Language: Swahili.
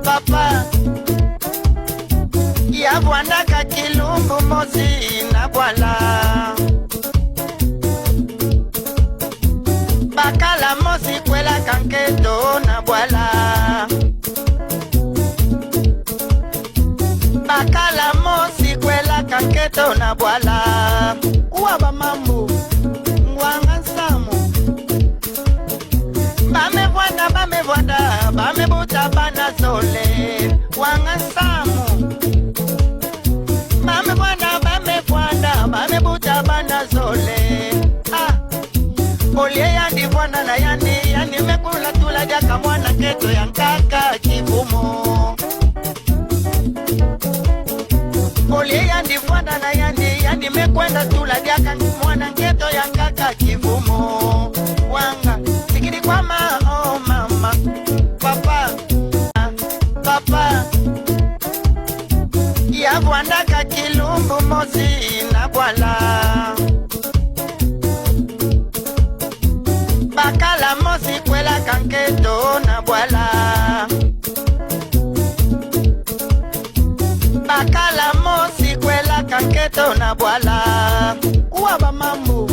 papa ya bwana kakilumbu mozi na bwala bakala mozi kwela kanketo na bwala bakala mozi kwela kanketo na bwala uwaba mambo ngwanga samu bame bwanda bame buta bana zole wanga samu bame bwanda bame buta bana zole olie yandi bwana na yandi mekula tula jaka mwana keto ya nkaka kivumo olie yandi bwana na yandi mekwenda tula jaka mwana keto ya nkaka kivumo wanga sikiri kwa oh mama papa ya bwanda kakilumbu mozi na bwala bakala mozi kwela kanketo na bwala bakala mozi kwela kanketo na bwala uwaba mambo